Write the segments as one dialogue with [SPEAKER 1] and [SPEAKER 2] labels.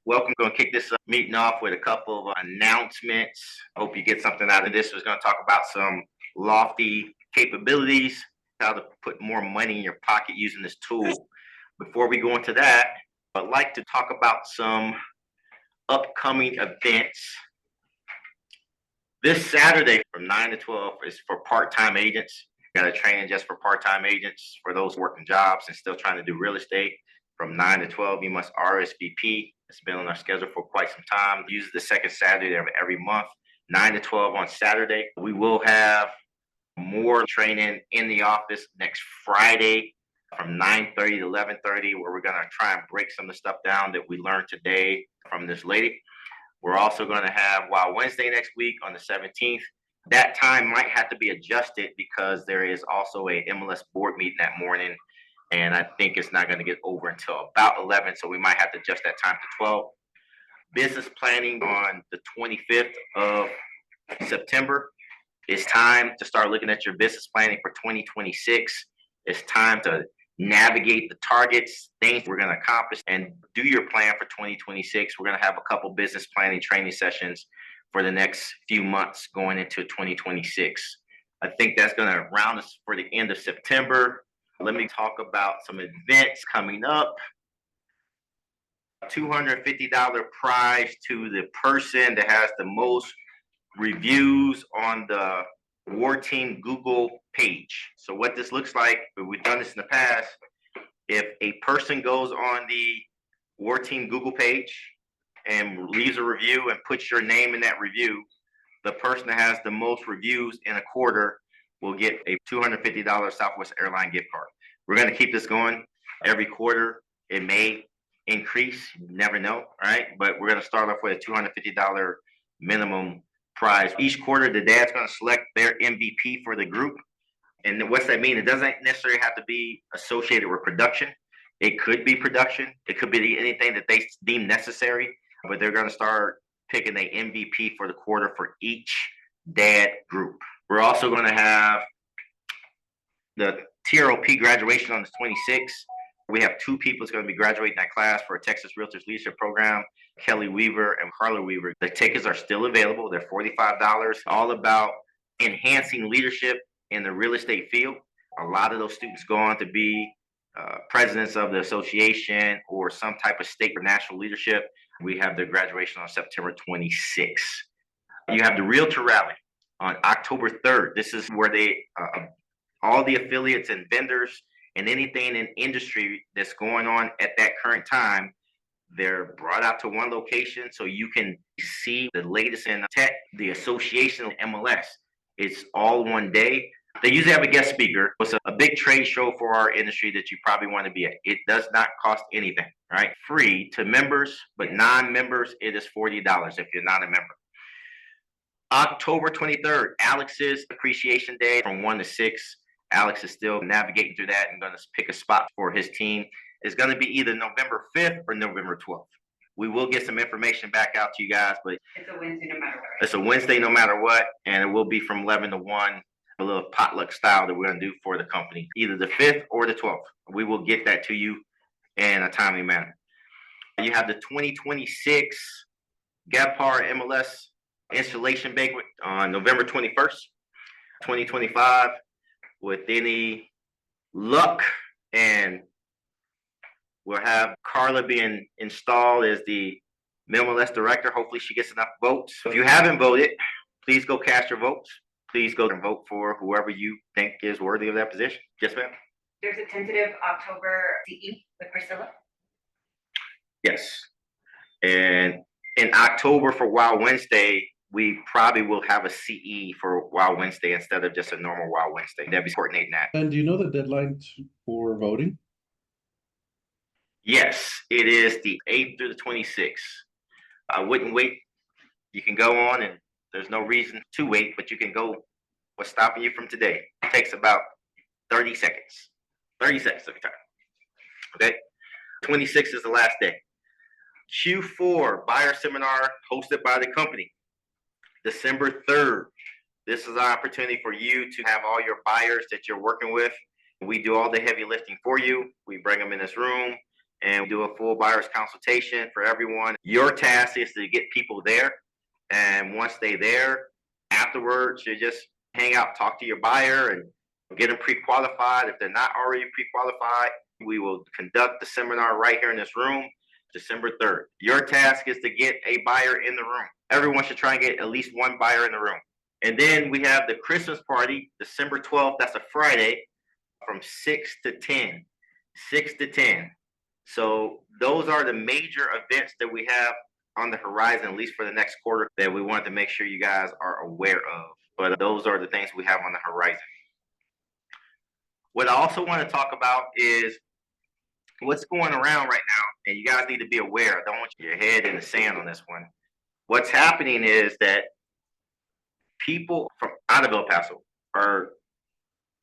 [SPEAKER 1] Welcome. Going to kick this meeting off with a couple of announcements. Hope you get something out of this. We're going to talk about some lofty capabilities, how to put more money in your pocket using this tool. Before we go into that, I'd like to talk about some upcoming events. This Saturday from 9 to 12 is for part-time agents. Got a training just for part-time agents, for those working jobs and still trying to do real estate. From 9 to 12, you must RSVP. It's been on our schedule for quite some time. Use the second Saturday of every month, 9 to 12 on Saturday. We will have more training in the office next Friday from 9:30 to 11:30, where we're going to try and break some of the stuff down that we learned today from this lady. We're also going to have Wild Wednesday next week on the 17th. That time might have to be adjusted because there is also a MLS board meeting that morning, and I think it's not going to get over until about 11, so we might have to adjust that time to 12. Business planning on the 25th of September. It's time to start looking at your business planning for 2026. It's time to navigate the targets, things we're going to accomplish, and do your plan for 2026. We're going to have a couple business planning training sessions for the next few months going into 2026. I think that's going to round us for the end of September. Let me talk about some events coming up. $250 prize to the person that has the most reviews on the War Team Google page. So what this looks like, we've done this in the past, if a person goes on the War Team Google page and leaves a review and puts your name in that review, the person that has the most reviews in a quarter will get a $250 Southwest Airline gift card. We're going to keep this going every quarter. It may increase, you never know, all right? But we're going to start off with a $250 minimum prize. Each quarter, the dad's going to select their MVP for the group. And what's that mean? It doesn't necessarily have to be associated with production. It could be production. It could be anything that they deem necessary, but they're going to start picking the MVP for the quarter for each dad group. We're also going to have the TROP graduation on the 26th. We have two people that's going to be graduating that class for a Texas Realtors Leadership Program, Kelly Weaver and Carla Weaver. The tickets are still available. They're $45, all about enhancing leadership in the real estate field. A lot of those students go on to be presidents of the association or some type of state or national leadership. We have their graduation on September 26th. You have the Realtor Rally on October 3rd. This is where all the affiliates and vendors and anything in industry that's going on at that current time, they're brought out to one location so you can see the latest in tech, the association of MLS. It's all one day. They usually have a guest speaker. It's a big trade show for our industry that you probably want to be at. It does not cost anything, right? Free to members, but non-members, it is $40 if you're not a member. October 23rd, Alex's Appreciation Day from 1 to 6. Alex is still navigating through that and going to pick a spot for his team. It's going to be either November 5th or November 12th. We will get some information back out to you guys, but
[SPEAKER 2] it's a Wednesday no matter what.
[SPEAKER 1] It's a Wednesday no matter what, and it will be from 11 to 1, a little potluck style that we're going to do for the company, either the 5th or the 12th. We will get that to you in a timely manner. You have the 2026 GAPAR MLS installation banquet on November 21st, 2025. With any luck, and we'll have Carla being installed as the MLS director. Hopefully she gets enough votes. If you haven't voted, please go cast your votes. Please go and vote for whoever you think is worthy of that position. Yes, ma'am?
[SPEAKER 2] There's a tentative October CE with Priscilla?
[SPEAKER 1] Yes. And in October for Wild Wednesday, we probably will have a CE for Wild Wednesday instead of just a normal Wild Wednesday. Debbie's coordinating that.
[SPEAKER 3] And do you know the deadline for voting?
[SPEAKER 1] Yes, it is the 8th through the 26th. I wouldn't wait. You can go on, and there's no reason to wait, but you can go. What's stopping you from today? It takes about 30 seconds. 30 seconds of your time. Okay? 26th is the last day. Q4 buyer seminar hosted by the company. December 3rd. This is an opportunity for you to have all your buyers that you're working with. We do all the heavy lifting for you. We bring them in this room and do a full buyer's consultation for everyone. Your task is to get people there. And once they're there, afterwards, you just hang out, talk to your buyer and get them pre-qualified. If they're not already pre-qualified, we will conduct the seminar right here in this room, December 3rd. Your task is to get a buyer in the room. Everyone should try and get at least one buyer in the room. And then we have the Christmas party, December 12th. That's a Friday from 6 to 10. 6 to 10. So those are the major events that we have on the horizon, at least for the next quarter, that we wanted to make sure you guys are aware of. But those are the things we have on the horizon. What I also want to talk about is what's going around right now, and you guys need to be aware. I don't want your head in the sand on this one. What's happening is that people from out of El Paso are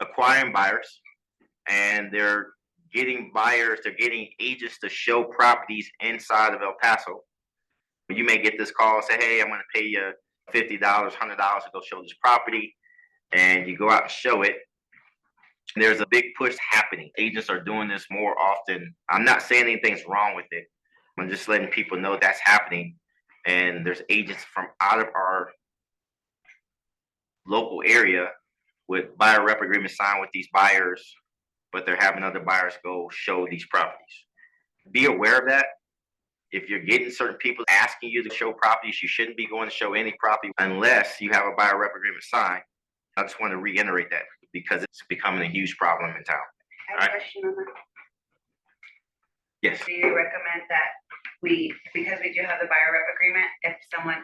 [SPEAKER 1] acquiring buyers, and they're getting buyers, they're getting agents to show properties inside of El Paso. You may get this call and say, hey, I'm going to pay you $50, $100 to go show this property. And you go out and show it. There's a big push happening. Agents are doing this more often. I'm not saying anything's wrong with it. I'm just letting people know that's happening. And there's agents from out of our local area with buyer rep agreements signed with these buyers, but they're having other buyers go show these properties. Be aware of that. If you're getting certain people asking you to show properties, you shouldn't be going to show any property unless you have a buyer rep agreement signed. I just want to reiterate that because it's becoming a huge problem in town.
[SPEAKER 2] I have a question on that.
[SPEAKER 1] Yes.
[SPEAKER 2] Do you recommend that because we do have the buyer rep agreement, if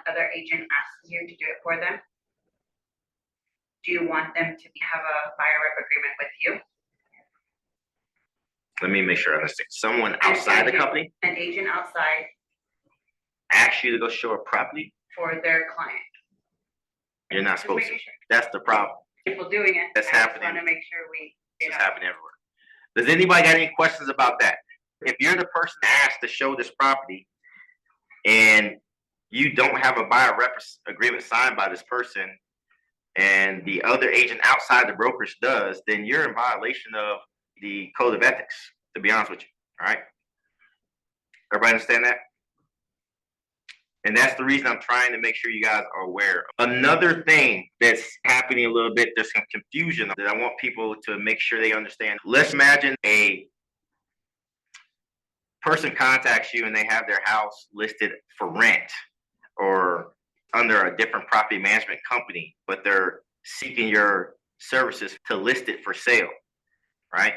[SPEAKER 2] other agent asks you to do it for them, do you want them to have a buyer rep agreement with you?
[SPEAKER 1] Let me make sure I understand. Someone outside the company,
[SPEAKER 2] an agent outside,
[SPEAKER 1] asks you to go show a property
[SPEAKER 2] for their client.
[SPEAKER 1] You're not
[SPEAKER 2] Just
[SPEAKER 1] supposed to.
[SPEAKER 2] making sure.
[SPEAKER 1] That's the problem.
[SPEAKER 2] People doing it.
[SPEAKER 1] That's
[SPEAKER 2] I just
[SPEAKER 1] happening.
[SPEAKER 2] want to make sure
[SPEAKER 1] It's happening everywhere. Does anybody got any questions about that? If you're the person asked to show this property and you don't have a buyer rep agreement signed by this person and the other agent outside the brokerage does, then you're in violation of the code of ethics, to be honest with you. All right. Everybody understand that? And that's the reason I'm trying to make sure you guys are aware. Another thing that's happening a little bit, there's some confusion that I want people to make sure they understand. Let's imagine a person contacts you and they have their house listed for rent or under a different property management company, but they're seeking your services to list it for sale, right?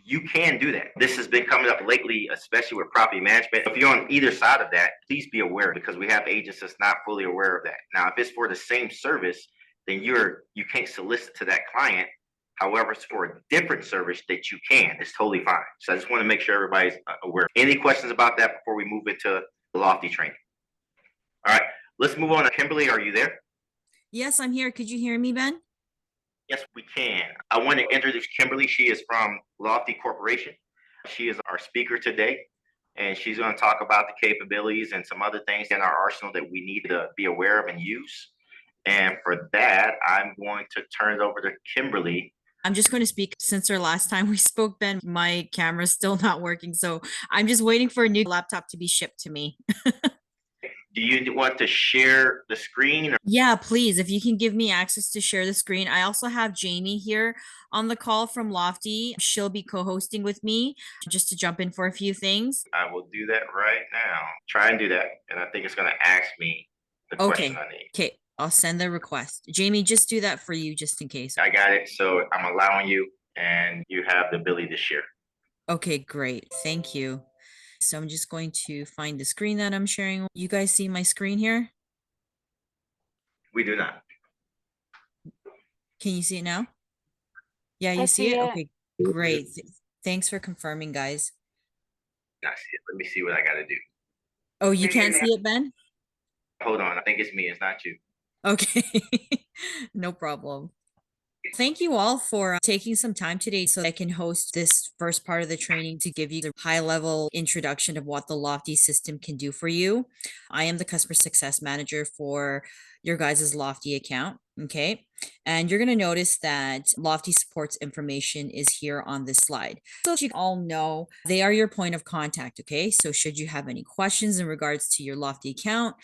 [SPEAKER 1] You can do that. This has been coming up lately, especially with property management. If you're on either side of that, please be aware because we have agents that's not fully aware of that. Now, if it's for the same service, then you can't solicit to that client. However, it's for a different service that you can. It's totally fine. So I just want to make sure everybody's aware. Any questions about that before we move into the Lofty training? All right, let's move on to Kimberly. Are you there?
[SPEAKER 4] Yes, I'm here. Could you hear me, Ben?
[SPEAKER 1] Yes, we can. I want to introduce Kimberly. She is from Lofty Corporation. She is our speaker today, and she's going to talk about the capabilities and some other things in our arsenal that we need to be aware of and use. And for that, I'm going to turn it over to Kimberly.
[SPEAKER 4] I'm just going to speak. Since our last time we spoke, Ben, my camera's still not working. So I'm just waiting for a new laptop to be shipped to me.
[SPEAKER 1] Do you want to share the screen?
[SPEAKER 4] Yeah, please. If you can give me access to share the screen. I also have Jamie here on the call from Lofty. She'll be co-hosting with me just to jump in for a few things.
[SPEAKER 1] I will do that right now. Try and do that. And I think it's going to ask me the question I need.
[SPEAKER 4] Okay. I'll send the request. Jamie, just do that for you just in case.
[SPEAKER 1] I got it. So I'm allowing you and you have the ability to share.
[SPEAKER 4] Okay, great. Thank you. So I'm just going to find the screen that I'm sharing. You guys see my screen here?
[SPEAKER 1] We do not.
[SPEAKER 4] Can you see it now? Yeah, you see it? Okay, great. Thanks for confirming, guys.
[SPEAKER 1] I see it. Let me see what I got to do.
[SPEAKER 4] Oh, you can't see it, Ben?
[SPEAKER 1] Hold on. I think it's me. It's not you.
[SPEAKER 4] Okay, no problem. Thank you all for taking some time today so I can host this first part of the training to give you the high level introduction of what the Lofty system can do for you. I am the customer success manager for your guys' Lofty account. Okay. And you're going to notice that Lofty supports information is here on this slide. So you all know they are your point of contact. Okay. So should you have any questions in regards to your Lofty account,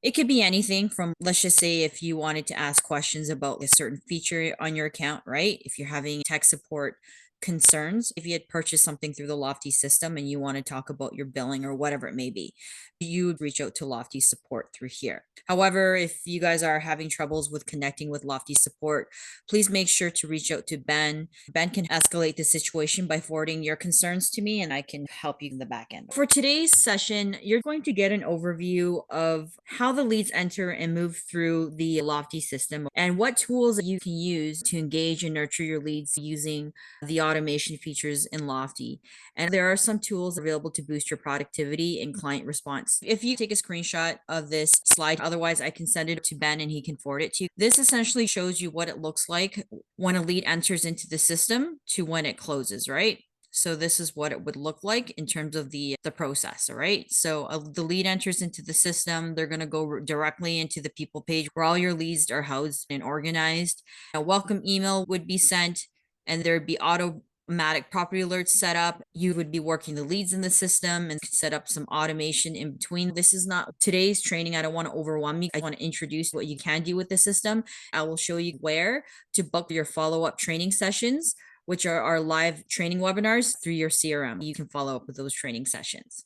[SPEAKER 4] it could be anything from, let's just say, if you wanted to ask questions about a certain feature on your account, right? If you're having tech support concerns, if you had purchased something through the Lofty system and you want to talk about your billing or whatever it may be, you would reach out to Lofty support through here. However, if you guys are having troubles with connecting with Lofty support, please make sure to reach out to Ben. Ben can escalate the situation by forwarding your concerns to me and I can help you in the back end. For today's session, you're going to get an overview of how the leads enter and move through the Lofty system and what tools you can use to engage and nurture your leads using the automation features in Lofty. And there are some tools available to boost your productivity and client response. If you take a screenshot of this slide, otherwise I can send it to Ben and he can forward it to you. This essentially shows you what it looks like when a lead enters into the system to when it closes, right? So this is what it would look like in terms of the process, all right? So the lead enters into the system. They're going to go directly into the people page where all your leads are housed and organized. A welcome email would be sent and there'd be automatic property alerts set up. You would be working the leads in the system and set up some automation in between. This is not today's training. I don't want to overwhelm you. I want to introduce what you can do with the system. I will show you where to book your follow-up training sessions, which are our live training webinars through your CRM. You can follow up with those training sessions.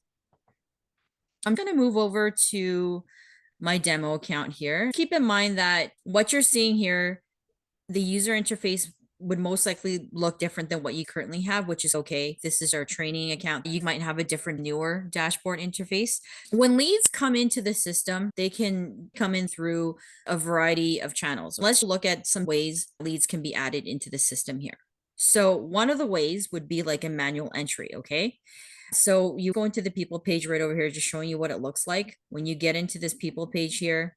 [SPEAKER 4] I'm going to move over to my demo account here. Keep in mind that what you're seeing here, the user interface would most likely look different than what you currently have, which is okay. This is our training account. You might have a different, newer dashboard interface. When leads come into the system, they can come in through a variety of channels. Let's look at some ways leads can be added into the system here. So one of the ways would be like a manual entry, okay? So you go into the people page right over here, just showing you what it looks like. When you get into this people page here,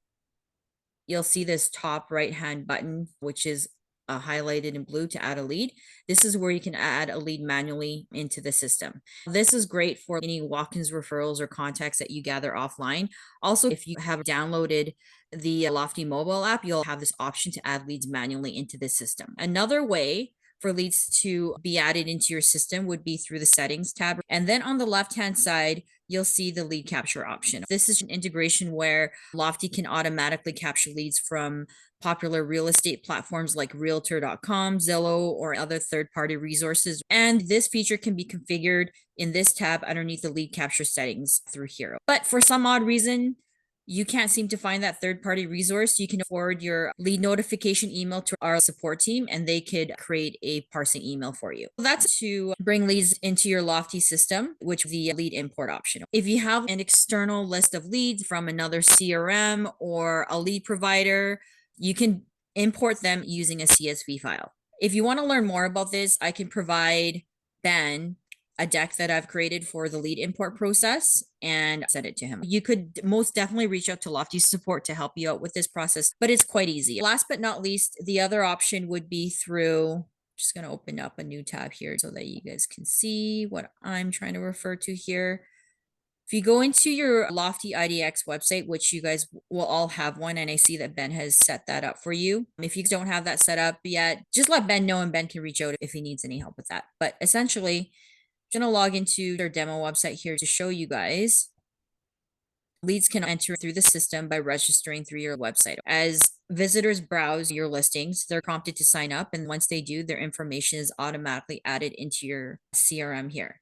[SPEAKER 4] you'll see this top right-hand button, which is highlighted in blue to add a lead. This is where you can add a lead manually into the system. This is great for any walk-ins, referrals, or contacts that you gather offline. Also, if you have downloaded the Lofty mobile app, you'll have this option to add leads manually into the system. Another way for leads to be added into your system would be through the settings tab. And then on the left-hand side, you'll see the lead capture option. This is an integration where Lofty can automatically capture leads from popular real estate platforms like Realtor.com, Zillow, or other third-party resources. And this feature can be configured in this tab underneath the lead capture settings through here. But for some odd reason, you can't seem to find that third-party resource, you can forward your lead notification email to our support team and they could create a parsing email for you. That's to bring leads into your Lofty system, which is the lead import option. If you have an external list of leads from another CRM or a lead provider, you can import them using a CSV file. If you want to learn more about this, I can provide Ben a deck that I've created for the lead import process and send it to him. You could most definitely reach out to Lofty support to help you out with this process, but it's quite easy. Last but not least, the other option would be through, just going to open up a new tab here so that you guys can see what I'm trying to refer to here. If you go into your Lofty IDX website, which you guys will all have one, and I see that Ben has set that up for you. If you don't have that set up yet, just let Ben know and Ben can reach out if he needs any help with that. But essentially, I'm going to log into their demo website here to show you guys. Leads can enter through the system by registering through your website. As visitors browse your listings, they're prompted to sign up. And once they do, their information is automatically added into your CRM here.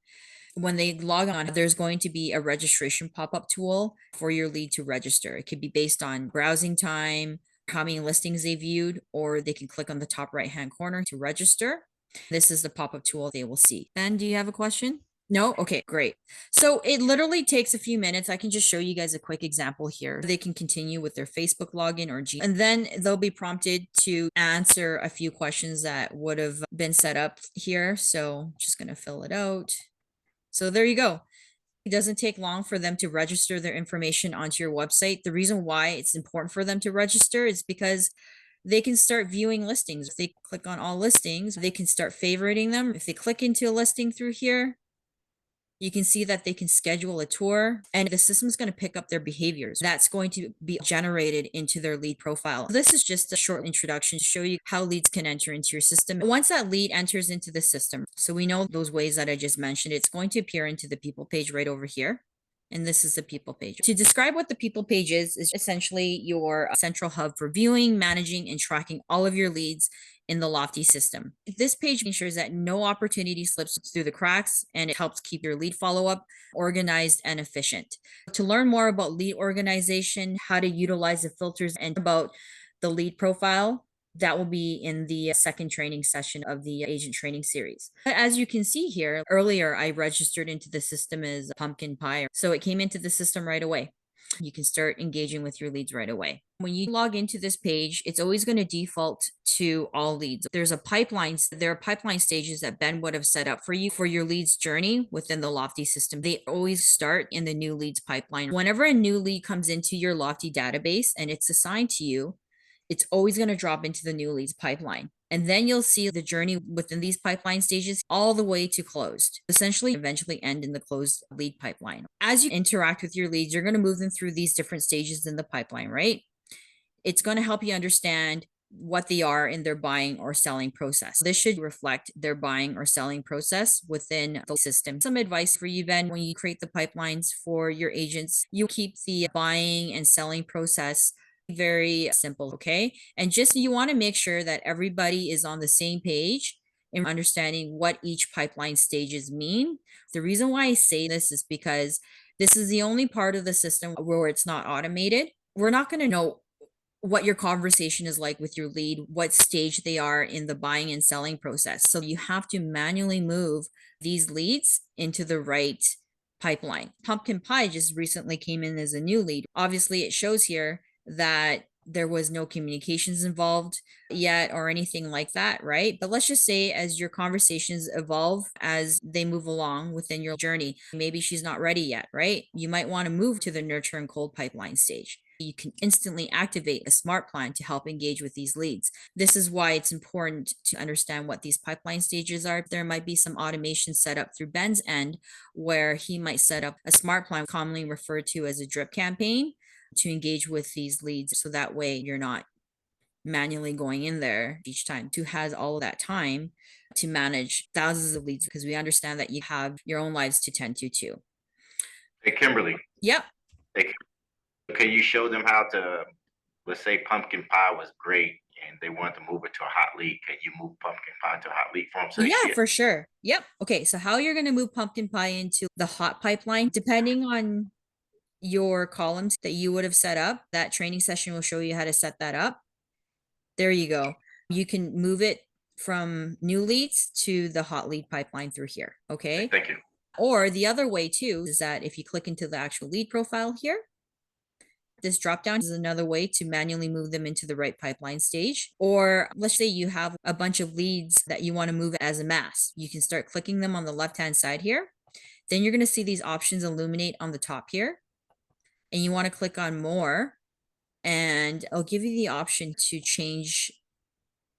[SPEAKER 4] When they log on, there's going to be a registration pop-up tool for your lead to register. It could be based on browsing time, how many listings they viewed, or they can click on the top right-hand corner to register. This is the pop-up tool they will see. Ben, do you have a question? No? Okay, great. So it literally takes a few minutes. I can just show you guys a quick example here. They can continue with their Facebook login or Gmail, and then they'll be prompted to answer a few questions that would have been set up here. So I'm just going to fill it out. So there you go. It doesn't take long for them to register their information onto your website. The reason why it's important for them to register is because they can start viewing listings. If they click on all listings, they can start favoriting them. If they click into a listing through here, you can see that they can schedule a tour, and the system is going to pick up their behaviors. That's going to be generated into their lead profile. This is just a short introduction to show you how leads can enter into your system. Once that lead enters into the system, so we know those ways that I just mentioned, it's going to appear into the people page right over here. And this is the people page. To describe what the people page is essentially your central hub for viewing, managing, and tracking all of your leads in the Lofty system. This page ensures that no opportunity slips through the cracks, and it helps keep your lead follow-up organized and efficient. To learn more about lead organization, how to utilize the filters, and about the lead profile, that will be in the second training session of the agent training series. As you can see here, earlier I registered into the system as pumpkin pie, so it came into the system right away. You can start engaging with your leads right away. When you log into this page, it's always going to default to all leads. There are pipeline stages that Ben would have set up for you for your leads journey within the Lofty system. They always start in the new leads pipeline. Whenever a new lead comes into your Lofty database and it's assigned to you, it's always going to drop into the new leads pipeline. And then you'll see the journey within these pipeline stages all the way to closed, essentially eventually end in the closed lead pipeline. As you interact with your leads, you're going to move them through these different stages in the pipeline, right? It's going to help you understand what they are in their buying or selling process. This should reflect their buying or selling process within the system. Some advice for you, Ben, when you create the pipelines for your agents, you keep the buying and selling process very simple, okay? And just you want to make sure that everybody is on the same page in understanding what each pipeline stages mean. The reason why I say this is because this is the only part of the system where it's not automated. We're not going to know what your conversation is like with your lead, what stage they are in the buying and selling process. So you have to manually move these leads into the right pipeline. Pumpkin pie just recently came in as a new lead. Obviously, it shows here that there was no communications involved yet or anything like that, right? But let's just say as your conversations evolve, as they move along within your journey, maybe she's not ready yet, right? You might want to move to the nurture and cold pipeline stage. You can instantly activate a smart plan to help engage with these leads. This is why it's important to understand what these pipeline stages are. There might be some automation set up through Ben's end where he might set up a smart plan, commonly referred to as a drip campaign, to engage with these leads. So that way you're not manually going in there each time. To has all of that time to manage thousands of leads, because we understand that you have your own lives to tend to too.
[SPEAKER 1] Hey, Kimberly,
[SPEAKER 4] Yep.
[SPEAKER 1] can you show them how to, let's say pumpkin pie was great and they want to move it to a hot lead. Can you move pumpkin pie to a hot lead for them? So they see
[SPEAKER 4] Yeah,
[SPEAKER 1] it?
[SPEAKER 4] for sure. Yep. Okay. So how you're going to move pumpkin pie into the hot pipeline, depending on your columns that you would have set up, that training session will show you how to set that up. There you go. You can move it from new leads to the hot lead pipeline through here. Okay.
[SPEAKER 1] Thank you.
[SPEAKER 4] Or the other way too is that if you click into the actual lead profile here, this drop down is another way to manually move them into the right pipeline stage. Or let's say you have a bunch of leads that you want to move as a mass. You can start clicking them on the left-hand side here. Then you're going to see these options illuminate on the top here. And you want to click on more, and I'll give you the option to change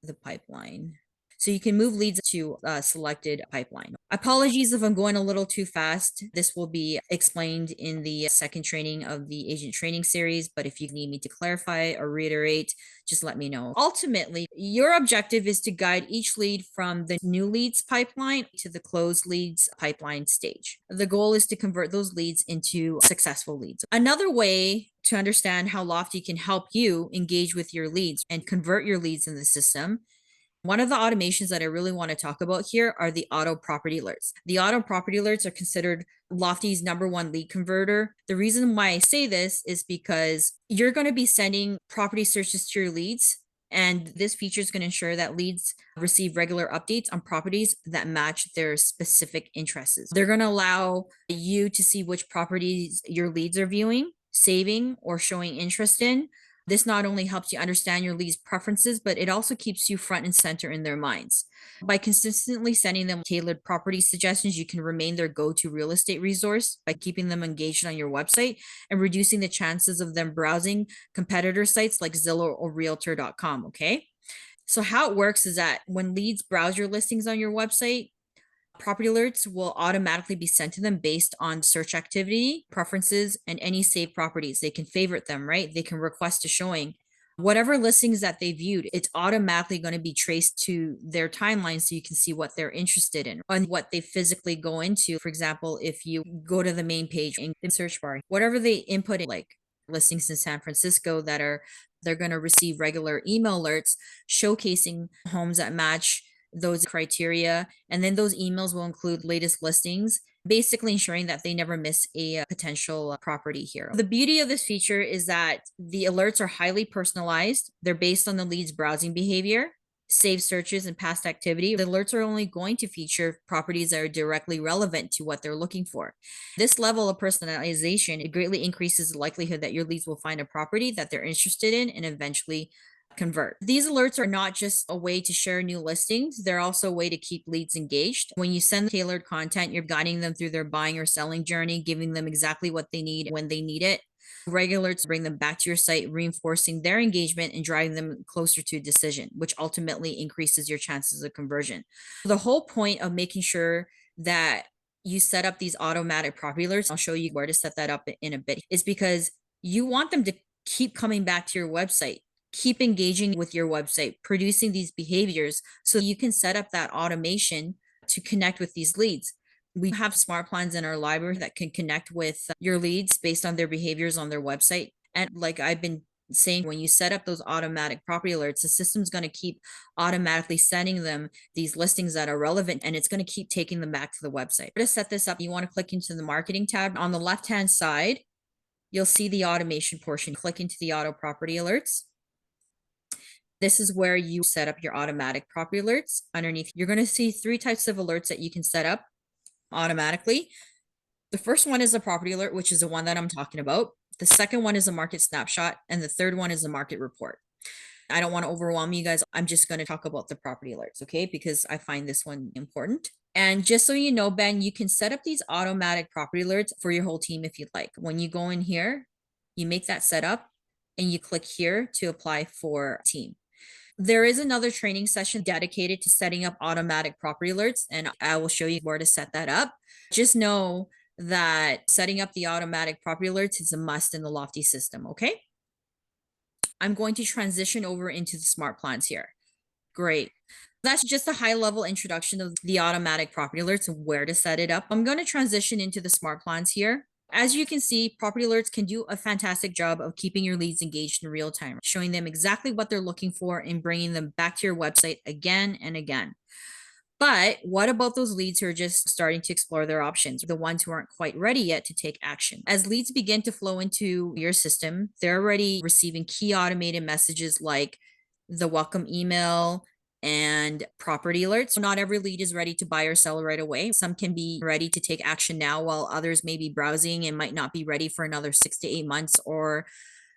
[SPEAKER 4] the pipeline. So you can move leads to a selected pipeline. Apologies if I'm going a little too fast. This will be explained in the second training of the agent training series, but if you need me to clarify or reiterate, just let me know. Ultimately, your objective is to guide each lead from the new leads pipeline to the closed leads pipeline stage. The goal is to convert those leads into successful leads. Another way to understand how Lofty can help you engage with your leads and convert your leads in the system, one of the automations that I really want to talk about here are the auto property alerts. The auto property alerts are considered Lofty's #1 lead converter. The reason why I say this is because you're going to be sending property searches to your leads, and this feature is going to ensure that leads receive regular updates on properties that match their specific interests. They're going to allow you to see which properties your leads are viewing, saving, or showing interest in. This not only helps you understand your leads' preferences, but it also keeps you front and center in their minds. By consistently sending them tailored property suggestions, you can remain their go-to real estate resource by keeping them engaged on your website and reducing the chances of them browsing competitor sites like Zillow or Realtor.com. Okay. So how it works is that when leads browse your listings on your website, property alerts will automatically be sent to them based on search activity, preferences, and any saved properties. They can favorite them, right? They can request a showing. Whatever listings that they viewed, it's automatically going to be traced to their timeline so you can see what they're interested in and what they physically go into. For example, if you go to the main page in the search bar, whatever they input, like listings in San Francisco they're going to receive regular email alerts showcasing homes that match those criteria. And then those emails will include latest listings, basically ensuring that they never miss a potential property here. The beauty of this feature is that the alerts are highly personalized. They're based on the lead's browsing behavior, saved searches, and past activity. The alerts are only going to feature properties that are directly relevant to what they're looking for. This level of personalization, it greatly increases the likelihood that your leads will find a property that they're interested in and eventually convert. These alerts are not just a way to share new listings, they're also a way to keep leads engaged. When you send tailored content, you're guiding them through their buying or selling journey, giving them exactly what they need when they need it. Regular alerts bring them back to your site, reinforcing their engagement and driving them closer to a decision, which ultimately increases your chances of conversion. The whole point of making sure that you set up these automatic property alerts, I'll show you where to set that up in a bit, is because you want them to keep coming back to your website. Keep engaging with your website, producing these behaviors so you can set up that automation to connect with these leads. We have smart plans in our library that can connect with your leads based on their behaviors on their website. And like I've been saying, when you set up those automatic property alerts, the system's going to keep automatically sending them these listings that are relevant, and it's going to keep taking them back to the website. To set this up, you want to click into the marketing tab. On the left-hand side, you'll see the automation portion. Click into the auto property alerts. This is where you set up your automatic property alerts. Underneath, you're going to see 3 types of alerts that you can set up automatically. The first one is a property alert, which is the one that I'm talking about. The second one is a market snapshot. And the third one is a market report. I don't want to overwhelm you guys. I'm just going to talk about the property alerts, okay? Because I find this one important. And just so you know, Ben, you can set up these automatic property alerts for your whole team if you'd like. When you go in here, you make that setup and you click here to apply for team. There is another training session dedicated to setting up automatic property alerts, and I will show you where to set that up. Just know that setting up the automatic property alerts is a must in the Lofty system, okay? I'm going to transition over into the smart plans here. Great. That's just a high level introduction of the automatic property alerts and where to set it up. I'm going to transition into the smart plans here. As you can see, property alerts can do a fantastic job of keeping your leads engaged in real time, showing them exactly what they're looking for and bringing them back to your website again and again. But what about those leads who are just starting to explore their options, the ones who aren't quite ready yet to take action? As leads begin to flow into your system, they're already receiving key automated messages like the welcome email and property alerts. Not every lead is ready to buy or sell right away. Some can be ready to take action now, while others may be browsing and might not be ready for another 6 to 8 months or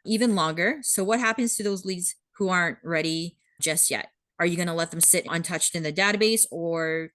[SPEAKER 4] even longer. So what happens to those leads who aren't ready just yet? Are you going to let them sit untouched in the database, or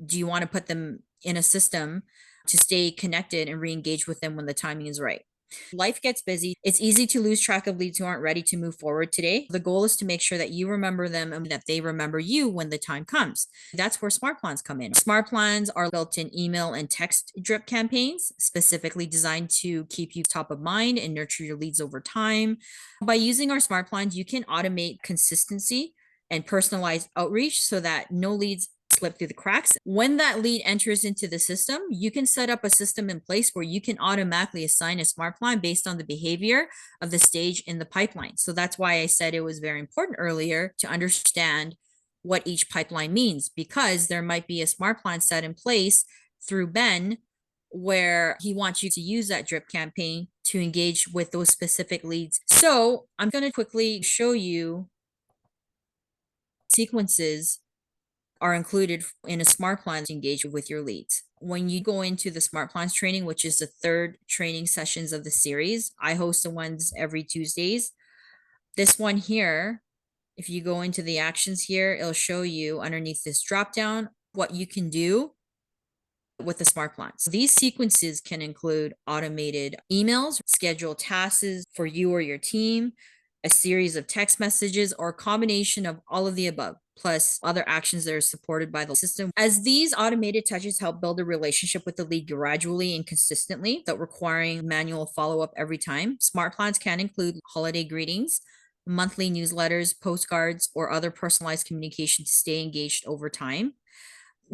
[SPEAKER 4] do you want to put them in a system to stay connected and re-engage with them when the timing is right? Life gets busy. It's easy to lose track of leads who aren't ready to move forward today. The goal is to make sure that you remember them and that they remember you when the time comes. That's where smart plans come in. Smart plans are built-in email and text drip campaigns, specifically designed to keep you top of mind and nurture your leads over time. By using our smart plans, you can automate consistency and personalized outreach so that no leads slip through the cracks. When that lead enters into the system, you can set up a system in place where you can automatically assign a smart plan based on the behavior of the stage in the pipeline. So that's why I said it was very important earlier to understand what each pipeline means, because there might be a smart plan set in place through Ben where he wants you to use that drip campaign to engage with those specific leads. So I'm going to quickly show you sequences are included in a smart plan to engage with your leads. When you go into the smart plans training, which is the 3rd training sessions of the series, I host the ones every Tuesdays. This one here, if you go into the actions here, it'll show you underneath this drop down what you can do with the smart plans. These sequences can include automated emails, scheduled tasks for you or your team, a series of text messages, or a combination of all of the above, plus other actions that are supported by the system. As these automated touches help build a relationship with the lead gradually and consistently without requiring manual follow-up every time, smart plans can include holiday greetings, monthly newsletters, postcards, or other personalized communication to stay engaged over time.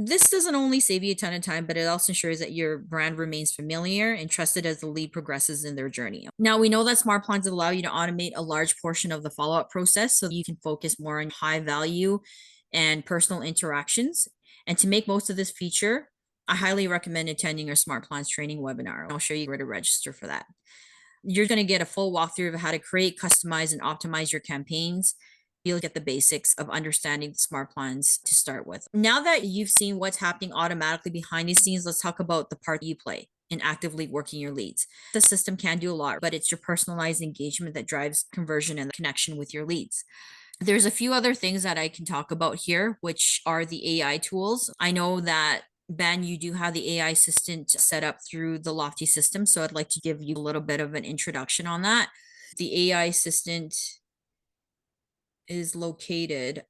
[SPEAKER 4] This doesn't only save you a ton of time, but it also ensures that your brand remains familiar and trusted as the lead progresses in their journey. Now, we know that smart plans allow you to automate a large portion of the follow-up process so you can focus more on high value and personal interactions. And to make most of this feature, I highly recommend attending our smart plans training webinar. I'll show you where to register for that. You're going to get a full walkthrough of how to create, customize, and optimize your campaigns. You'll get the basics of understanding the smart plans to start with. Now that you've seen what's happening automatically behind the scenes, let's talk about the part you play in actively working your leads. The system can do a lot, but it's your personalized engagement that drives conversion and the connection with your leads. There's a few other things that I can talk about here, which are the AI tools. I know that Ben, you do have the AI assistant set up through the Lofty system. So I'd like to give you a little bit of an introduction on that. The AI assistant is located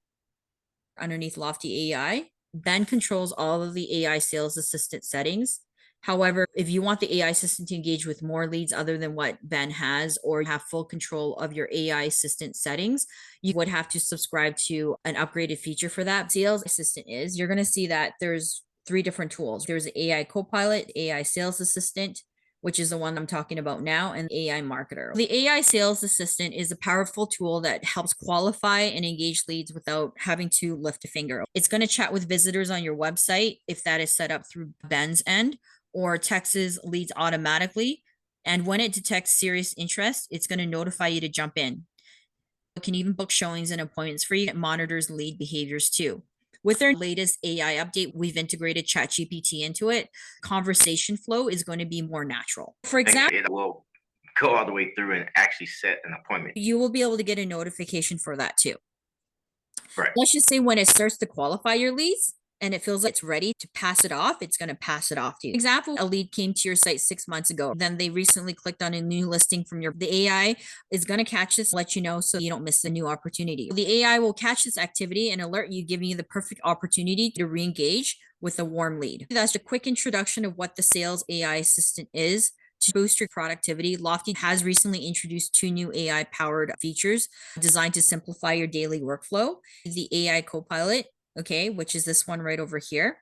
[SPEAKER 4] underneath Lofty AI. Ben controls all of the AI sales assistant settings. However, if you want the AI assistant to engage with more leads other than what Ben has, or have full control of your AI assistant settings, you would have to subscribe to an upgraded feature for that. Sales assistant you're going to see that there's 3 different tools. There's the AI Copilot, AI Sales Assistant, which is the one I'm talking about now, and AI Marketer. The AI Sales Assistant is a powerful tool that helps qualify and engage leads without having to lift a finger. It's going to chat with visitors on your website if that is set up through Ben's end, or texts leads automatically. And when it detects serious interest, it's going to notify you to jump in. It can even book showings and appointments for you. It monitors lead behaviors too. With their latest AI update, we've integrated ChatGPT into it. Conversation flow is going to be more natural. For example,
[SPEAKER 1] It will go all the way through and actually set an appointment.
[SPEAKER 4] you will be able to get a notification for that too.
[SPEAKER 1] Right.
[SPEAKER 4] Let's just say when it starts to qualify your leads and it feels like it's ready to pass it off, it's going to pass it off to you. Example, a lead came to your site 6 months ago. Then they recently clicked on a new listing from the AI is going to catch this, let you know so you don't miss the new opportunity. The AI will catch this activity and alert you, giving you the perfect opportunity to re-engage with a warm lead. That's a quick introduction of what the sales AI assistant is. To boost your productivity, Lofty has recently introduced 2 new AI-powered features designed to simplify your daily workflow. The AI Copilot, okay, which is this one right over here.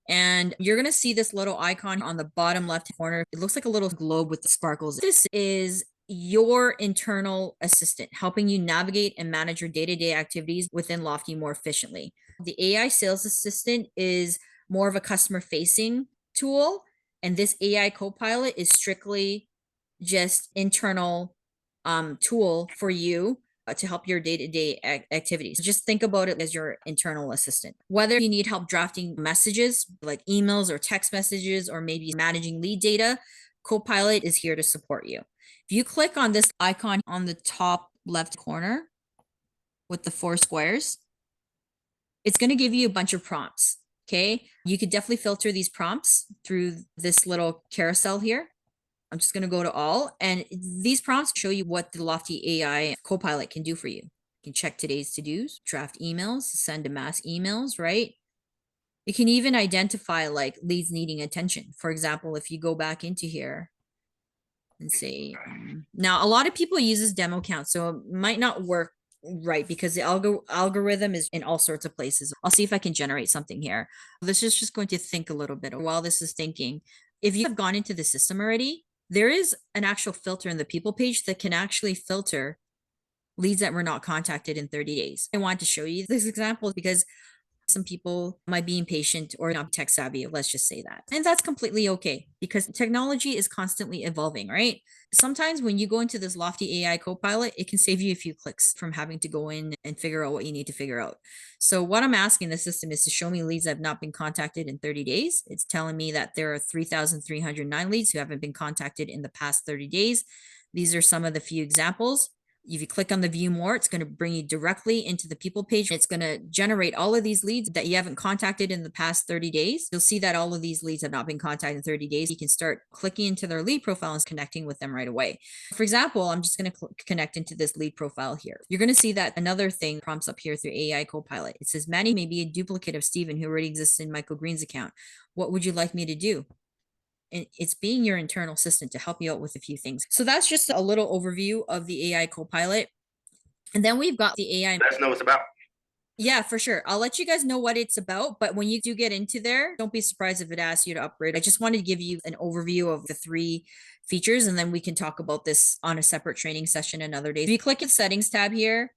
[SPEAKER 4] And you're going to see this little icon on the bottom left corner. It looks like a little globe with the sparkles. This is your internal assistant, helping you navigate and manage your day-to-day activities within Lofty more efficiently. The AI sales assistant is more of a customer-facing tool, and this AI Copilot is strictly just internal tool for you to help your day-to-day activities. Just think about it as your internal assistant. Whether you need help drafting messages like emails or text messages, or maybe managing lead data, Copilot is here to support you. If you click on this icon on the top left corner with the 4 squares, it's going to give you a bunch of prompts. Okay, you could definitely filter these prompts through this little carousel here. I'm just going to go to all, and these prompts show you what the Lofty AI Copilot can do for you. You can check today's to-dos, draft emails, send a mass emails, right? You can even identify like leads needing attention. For example, if you go back into here and say, now a lot of people uses demo count, so it might not work right because the algorithm is in all sorts of places. I'll see if I can generate something here. This is just going to think a little bit while this is thinking. If you have gone into the system already, there is an actual filter in the people page that can actually filter leads that were not contacted in 30 days. I want to show you this example because some people might be impatient or not tech savvy, let's just say that. And that's completely okay because technology is constantly evolving, right? Sometimes when you go into this Lofty AI Copilot, it can save you a few clicks from having to go in and figure out what you need to figure out. So what I'm asking the system is to show me leads that have not been contacted in 30 days. It's telling me that there are 3,309 leads who haven't been contacted in the past 30 days. These are some of the few examples. If you click on the view more, it's going to bring you directly into the people page. It's going to generate all of these leads that you haven't contacted in the past 30 days. You'll see that all of these leads have not been contacted in 30 days. You can start clicking into their lead profile and connecting with them right away. For example, I'm just going to connect into this lead profile here. You're going to see that another thing prompts up here through AI Copilot. It says, Manny may be a duplicate of Steven who already exists in Michael Green's account. What would you like me to do? And it's being your internal assistant to help you out with a few things. So that's just a little overview of the AI Copilot. And then we've got the AI.
[SPEAKER 1] Let us know what it's about.
[SPEAKER 4] Yeah, for sure. I'll let you guys know what it's about, but when you do get into there, don't be surprised if it asks you to upgrade. I just wanted to give you an overview of the 3 features, and then we can talk about this on a separate training session another day. If you click the settings tab here,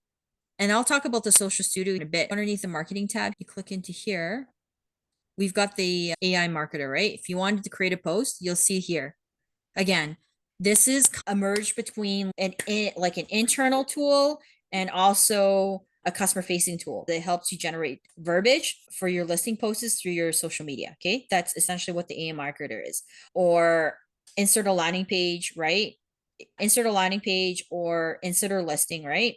[SPEAKER 4] and I'll talk about the social studio in a bit. Underneath the marketing tab, you click into here. We've got the AI marketer, right? If you wanted to create a post, you'll see here. Again, this is a merge between an internal tool and also a customer facing tool that helps you generate verbiage for your listing posts through your social media. Okay. That's essentially what the AI marketer is. Or insert a landing page, right? Insert a landing page or insert a listing, right?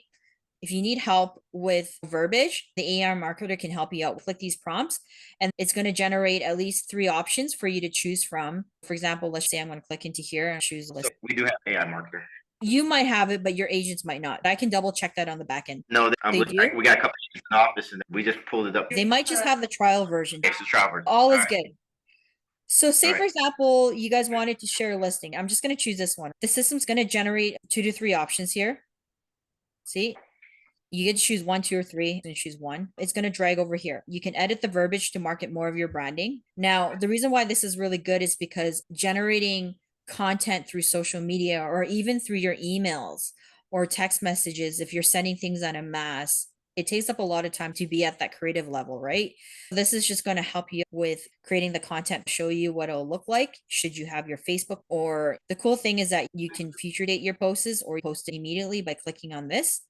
[SPEAKER 4] If you need help with verbiage, the AI marketer can help you out. Click these prompts and it's going to generate at least 3 options for you to choose from. For example, let's say I'm going to click into here and choose a list.
[SPEAKER 1] So we do have AI marketer.
[SPEAKER 4] You might have it, but your agents might not. I can double check that on the back end.
[SPEAKER 1] No,
[SPEAKER 4] They do?
[SPEAKER 1] we got a couple in the office and we just pulled it up.
[SPEAKER 4] They might just have the trial version.
[SPEAKER 1] It's a trial version.
[SPEAKER 4] All is
[SPEAKER 1] right.
[SPEAKER 4] good. So say,
[SPEAKER 1] All
[SPEAKER 4] for
[SPEAKER 1] right.
[SPEAKER 4] example, you guys wanted to share a listing. I'm just going to choose this one. The system's going to generate 2 to 3 options here. See? You get to choose 1, 2, or 3, and choose 1. It's going to drag over here. You can edit the verbiage to market more of your branding. Now, the reason why this is really good is because generating content through social media or even through your emails or text messages, if you're sending things on a mass, it takes up a lot of time to be at that creative level, right? This is just going to help you with creating the content, show you what it'll look like should you have your Facebook. Or the cool thing is that you can future date your posts or post it immediately by clicking on this.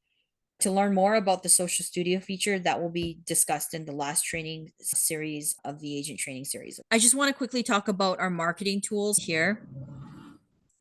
[SPEAKER 4] To learn more about the social studio feature, that will be discussed in the last training series of the agent training series. I just want to quickly talk about our marketing tools here.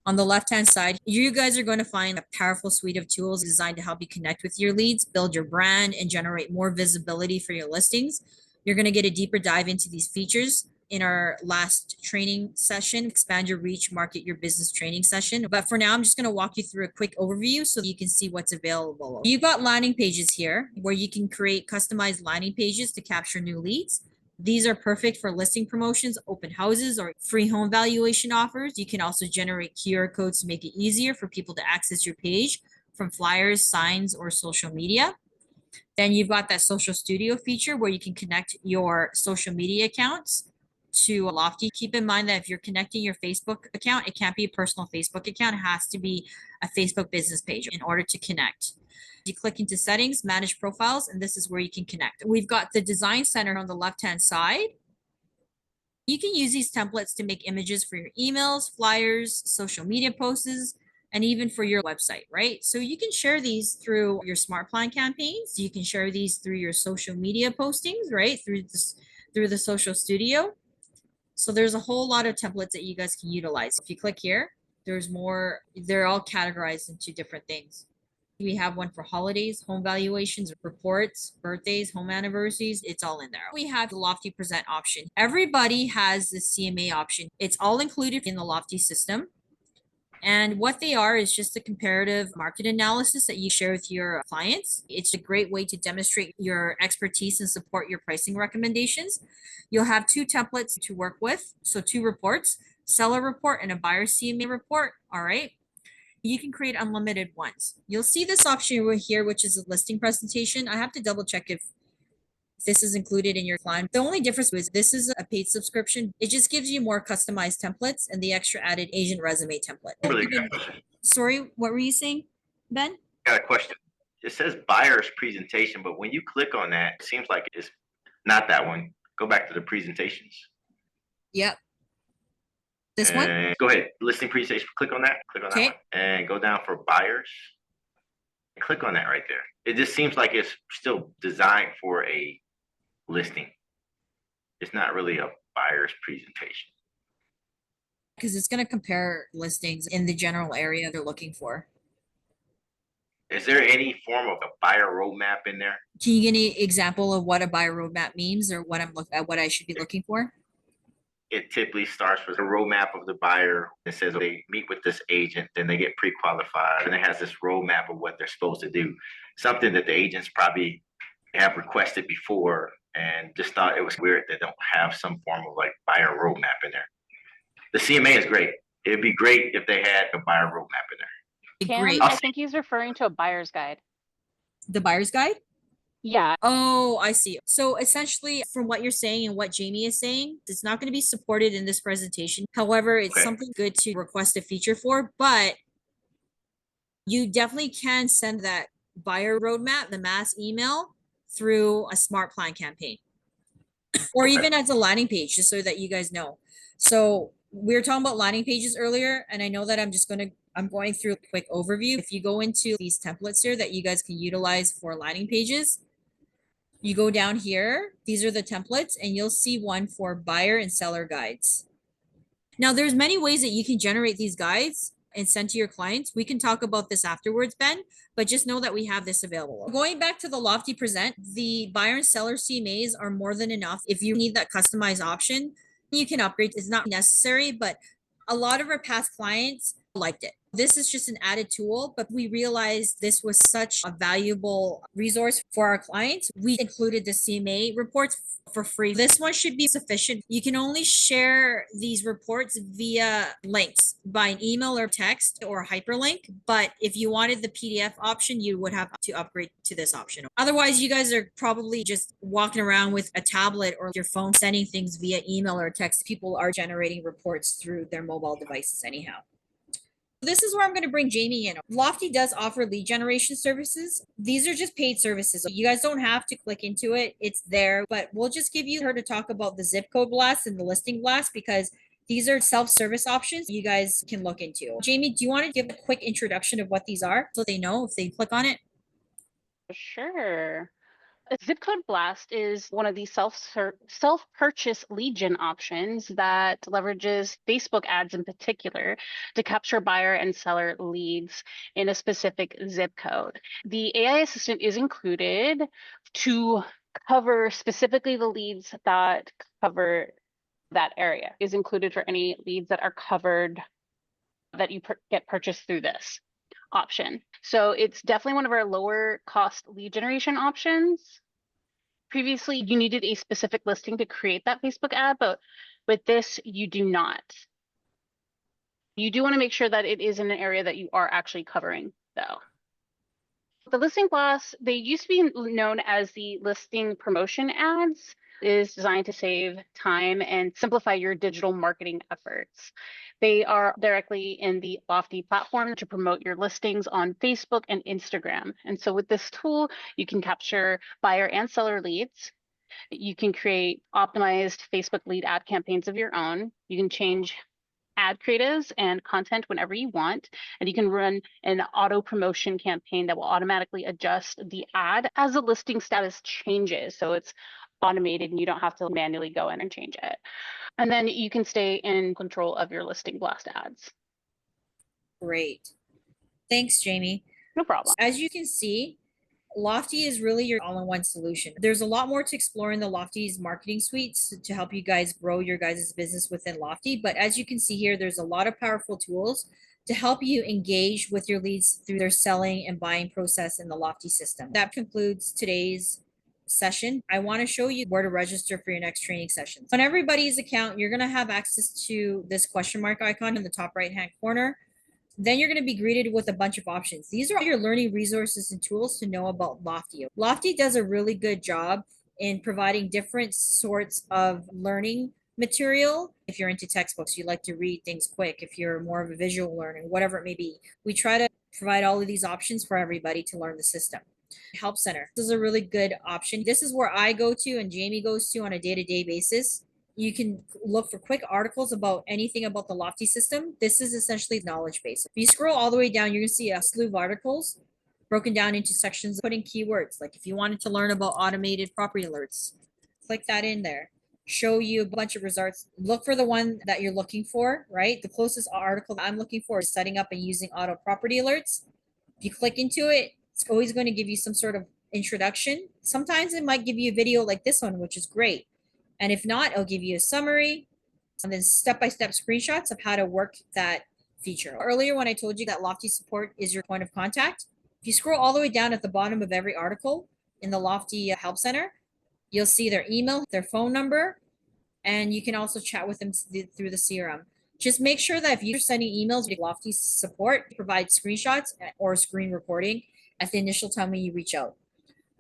[SPEAKER 4] On the left-hand side, you guys are going to find a powerful suite of tools designed to help you connect with your leads, build your brand, and generate more visibility for your listings. You're going to get a deeper dive into these features in our last training session, expand your reach, market your business training session. But for now, I'm just going to walk you through a quick overview so you can see what's available. You've got landing pages here where you can create customized landing pages to capture new leads. These are perfect for listing promotions, open houses, or free home valuation offers. You can also generate QR codes to make it easier for people to access your page from flyers, signs, or social media. Then you've got that social studio feature where you can connect your social media accounts to Lofty. Keep in mind that if you're connecting your Facebook account, it can't be a personal Facebook account. It has to be a Facebook business page in order to connect. You click into settings, manage profiles, and this is where you can connect. We've got the design center on the left-hand side. You can use these templates to make images for your emails, flyers, social media posts, and even for your website, right? So you can share these through your smart plan campaigns. You can share these through your social media postings, right? Through the social studio. So there's a whole lot of templates that you guys can utilize. If you click here, there's more, they're all categorized into different things. We have one for holidays, home valuations, reports, birthdays, home anniversaries. It's all in there. We have the Lofty Present option. Everybody has the CMA option. It's all included in the Lofty system. And what they are is just a comparative market analysis that you share with your clients. It's a great way to demonstrate your expertise and support your pricing recommendations. You'll have 2 templates to work with. So 2 reports, seller report and a buyer CMA report. All right. You can create unlimited ones. You'll see this option over here, which is a listing presentation. I have to double check if this is included in your plan. The only difference is this is a paid subscription. It just gives you more customized templates and the extra added agent resume template.
[SPEAKER 1] Really good question.
[SPEAKER 4] Sorry, what were you saying, Ben?
[SPEAKER 1] Got a question. It says buyer's presentation, but when you click on that, it seems like it's not that one. Go back to the presentations.
[SPEAKER 4] Yep. This one?
[SPEAKER 1] And go ahead. Listing presentation. Click on that. Click on that one. And go down for buyers. Click on that right there. It just seems like it's still designed for a listing. It's not really a buyer's presentation.
[SPEAKER 4] Because it's going to compare listings in the general area they're looking for.
[SPEAKER 1] Is there any form of a buyer roadmap in there?
[SPEAKER 4] Can you give me an example of what a buyer roadmap means or what what I should be looking for?
[SPEAKER 1] It typically starts with a roadmap of the buyer. It says they meet with this agent, then they get pre-qualified, and it has this roadmap of what they're supposed to do. Something that the agents probably have requested before and just thought it was weird they don't have some form of like buyer roadmap in there. The CMA is great. It'd be great if they had a buyer roadmap in there.
[SPEAKER 5] Cam,
[SPEAKER 4] Great.
[SPEAKER 5] I think he's referring to a buyer's guide.
[SPEAKER 4] The buyer's guide?
[SPEAKER 5] Yeah,
[SPEAKER 4] Oh, I see. So essentially, from what you're saying and what Jamie is saying, it's not going to be supported in this presentation. However, it's
[SPEAKER 1] Okay.
[SPEAKER 4] something good to request a feature for, but you definitely can send that buyer roadmap, the mass email through a smart plan campaign or
[SPEAKER 1] Okay.
[SPEAKER 4] even as a landing page, just so that you guys know. So we were talking about landing pages earlier, and I know that I'm going through a quick overview. If you go into these templates here that you guys can utilize for landing pages, you go down here, these are the templates, and you'll see one for buyer and seller guides. Now, there's many ways that you can generate these guides and send to your clients. We can talk about this afterwards, Ben, but just know that we have this available. Going back to the Lofty Present, the buyer and seller CMAs are more than enough. If you need that customized option, you can upgrade. It's not necessary, but a lot of our past clients liked it. This is just an added tool, but we realized this was such a valuable resource for our clients. We included the CMA reports for free. This one should be sufficient. You can only share these reports via links by an email or text or hyperlink. But if you wanted the PDF option, you would have to upgrade to this option. Otherwise, you guys are probably just walking around with a tablet or your phone sending things via email or text. People are generating reports through their mobile devices anyhow. This is where I'm going to bring Jamie in. Lofty does offer lead generation services. These are just paid services. You guys don't have to click into it. It's there, but we'll just give you her to talk about the zip code blast and the listing blast because these are self-service options you guys can look into. Jamie, do you want to give a quick introduction of what these are so they know if they click on it?
[SPEAKER 5] sure. A zip code blast is one of the self-purchase lead gen options that leverages Facebook ads in particular to capture buyer and seller leads in a specific zip code. The AI assistant is included to cover specifically the leads that cover that area, is included for any leads that are covered that you get purchased through this option. So it's definitely one of our lower cost lead generation options. Previously, you needed a specific listing to create that Facebook ad, but with this, you do not. You do want to make sure that it is in an area that you are actually covering, though. The listing blast, they used to be known as the listing promotion ads, is designed to save time and simplify your digital marketing efforts. They are directly in the Lofty platform to promote your listings on Facebook and Instagram. And so with this tool, you can capture buyer and seller leads. You can create optimized Facebook lead ad campaigns of your own. You can change ad creatives and content whenever you want, and you can run an auto promotion campaign that will automatically adjust the ad as the listing status changes. So it's automated and you don't have to manually go in and change it. And then you can stay in control of your listing blast ads.
[SPEAKER 4] Great. Thanks, Jamie.
[SPEAKER 5] No problem.
[SPEAKER 4] As you can see, Lofty is really your all-in-one solution. There's a lot more to explore in the Lofty's marketing suites to help you guys grow your guys' business within Lofty. But as you can see here, there's a lot of powerful tools to help you engage with your leads through their selling and buying process in the Lofty system. That concludes today's session. I want to show you where to register for your next training session. On everybody's account, you're going to have access to this question mark icon in the top right-hand corner. Then you're going to be greeted with a bunch of options. These are your learning resources and tools to know about Lofty. Lofty does a really good job in providing different sorts of learning material. If you're into textbooks, you like to read things quick. If you're more of a visual learner, whatever it may be, we try to provide all of these options for everybody to learn the system. Help Center. This is a really good option. This is where I go to and Jamie goes to on a day-to-day basis. You can look for quick articles about anything about the Lofty system. This is essentially knowledge base. If you scroll all the way down, you're going to see a slew of articles broken down into sections, putting keywords. Like if you wanted to learn about automated property alerts, click that in there. Show you a bunch of results. Look for the one that you're looking for, right? The closest article I'm looking for is setting up and using auto property alerts. If you click into it, It's always going to give you some sort of introduction. Sometimes it might give you a video like this one, which is great. And if not, it'll give you a summary and then step-by-step screenshots of how to work that feature. Earlier, when I told you that Lofty support is your point of contact, if you scroll all the way down at the bottom of every article in the Lofty Help Center, you'll see their email, their phone number, and you can also chat with them through the CRM. Just make sure that if you're sending emails with Lofty support, provide screenshots or screen recording at the initial time when you reach out.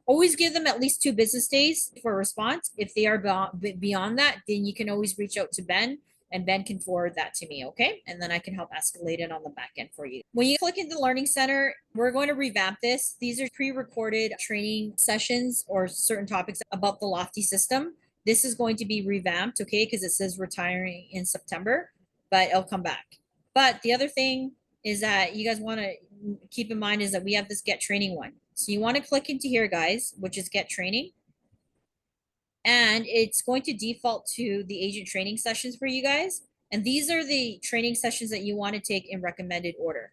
[SPEAKER 4] Always give them at least 2 business days for a response. If they are beyond that, then you can always reach out to Ben and Ben can forward that to me, okay? And then I can help escalate it on the back end for you. When you click into the Learning Center, we're going to revamp this. These are pre-recorded training sessions or certain topics about the Lofty system. This is going to be revamped, okay? Because it says retiring in September, but it'll come back. But the other thing is that you guys want to keep in mind is that we have this Get Training one. So you want to click into here, guys, which is Get Training. And it's going to default to the agent training sessions for you guys. And these are the training sessions that you want to take in recommended order.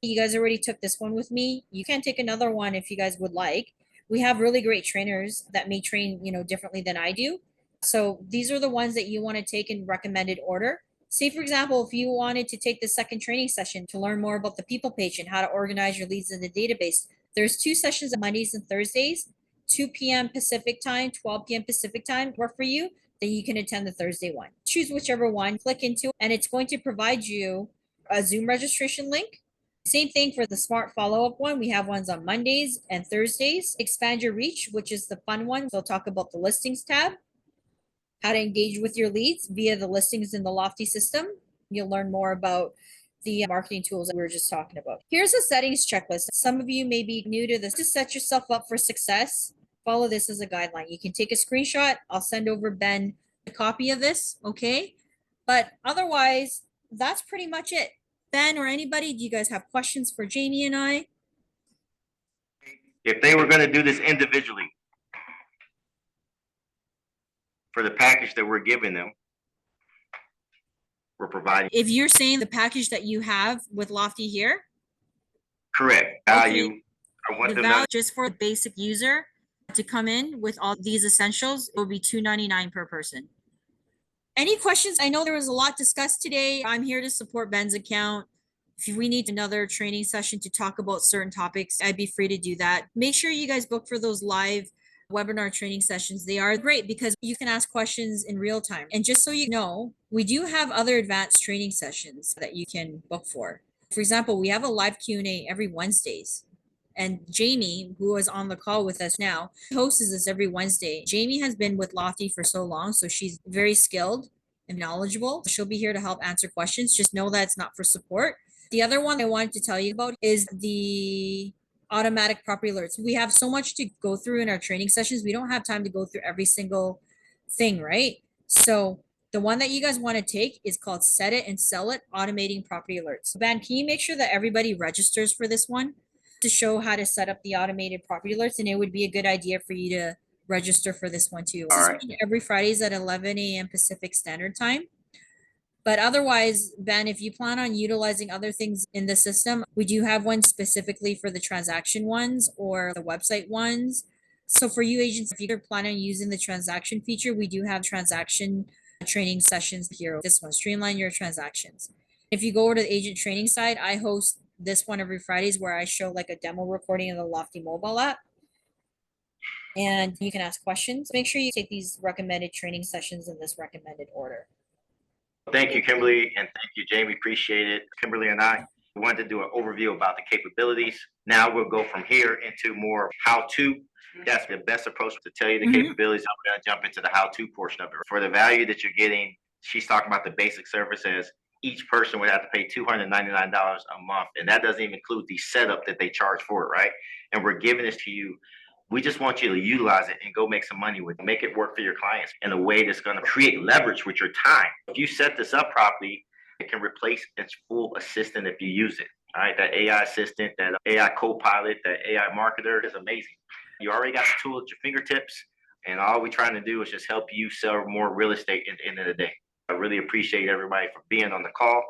[SPEAKER 4] You guys already took this one with me. You can take another one if you guys would like. We have really great trainers that may train, differently than I do. So these are the ones that you want to take in recommended order. Say, for example, if you wanted to take the second training session to learn more about the people page and how to organize your leads in the database, there's 2 sessions on Mondays and Thursdays, 2 p.m. Pacific time, 12 p.m. Pacific time work for you, then you can attend the Thursday one. Choose whichever one, click into, and it's going to provide you a Zoom registration link. Same thing for the smart follow-up one. We have ones on Mondays and Thursdays. Expand your reach, which is the fun one. They'll talk about the listings tab, how to engage with your leads via the listings in the Lofty system. You'll learn more about the marketing tools that we were just talking about. Here's a settings checklist. Some of you may be new to this. To set yourself up for success, follow this as a guideline. You can take a screenshot. I'll send over Ben a copy of this, okay? But otherwise, that's pretty much it. Ben or anybody, do you guys have questions for Jamie and I?
[SPEAKER 1] If they were going to do this individually for the package that we're giving them, we're providing.
[SPEAKER 4] If you're saying the package that you have with Lofty here,
[SPEAKER 1] correct value.
[SPEAKER 4] Okay.
[SPEAKER 1] I want
[SPEAKER 4] the
[SPEAKER 1] them
[SPEAKER 4] value
[SPEAKER 1] to,
[SPEAKER 4] just for the basic user to come in with all these essentials, it will be $299 per person. Any questions? I know there was a lot discussed today. I'm here to support Ben's account. If we need another training session to talk about certain topics, I'd be free to do that. Make sure you guys book for those live webinar training sessions. They are great because you can ask questions in real time. And just so you know, we do have other advanced training sessions that you can book for. For example, we have a live Q&A every Wednesdays. And Jamie, who is on the call with us now, hosts this every Wednesday. Jamie has been with Lofty for so long, so she's very skilled and knowledgeable. She'll be here to help answer questions. Just know that it's not for support. The other one I wanted to tell you about is the automatic property alerts. We have so much to go through in our training sessions. We don't have time to go through every single thing, right? So the one that you guys want to take is called Set It and Sell It, Automating Property Alerts. Ben, can you make sure that everybody registers for this one to show how to set up the automated property alerts? And it would be a good idea for you to register for this one too.
[SPEAKER 1] All right.
[SPEAKER 4] This is every Fridays at 11 a.m. Pacific Standard Time. But otherwise, Ben, if you plan on utilizing other things in the system, we do have one specifically for the transaction ones or the website ones. So for you agents, if you're planning on using the transaction feature, we do have transaction training sessions here. This one, Streamline Your Transactions. If you go over to the agent training side, I host this one every Fridays where I show like a demo recording of the Lofty mobile app. And you can ask questions. Make sure you take these recommended training sessions in this recommended order.
[SPEAKER 1] Thank you, Kimberly, and thank you, Jamie. Appreciate it. Kimberly and I wanted to do an overview about the capabilities. Now we'll go from here into more how-to. That's the best approach to tell you the capabilities. I'm going to jump into the how-to portion of it. For the value that you're getting, she's talking about the basic services. Each person would have to pay $299 a month, and that doesn't even include the setup that they charge for it, right? And we're giving this to you. We just want you to utilize it and go make some money with it. Make it work for your clients in a way that's going to create leverage with your time. If you set this up properly, it can replace its full assistant if you use it. All right, that AI assistant, that AI Copilot, that AI marketer is amazing. You already got the tool at your fingertips, and all we're trying to do is just help you sell more real estate at the end of the day. I really appreciate everybody for being on the call.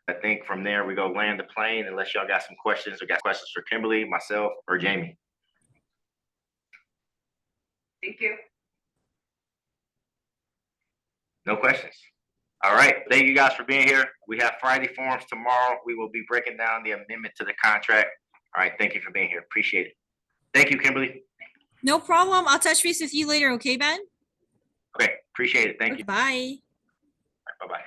[SPEAKER 1] I think from there we go land the plane unless y'all got some questions or got questions for Kimberly, myself, or Jamie.
[SPEAKER 2] Thank you.
[SPEAKER 1] No questions. All right. Thank you guys for being here. We have Friday forums tomorrow. We will be breaking down the amendment to the contract. All right. Thank you for being here. Appreciate it. Thank you, Kimberly.
[SPEAKER 4] No problem. I'll touch base with you later. Okay, Ben?
[SPEAKER 1] Okay. Appreciate it. Thank you.
[SPEAKER 4] Bye.
[SPEAKER 1] Bye-bye.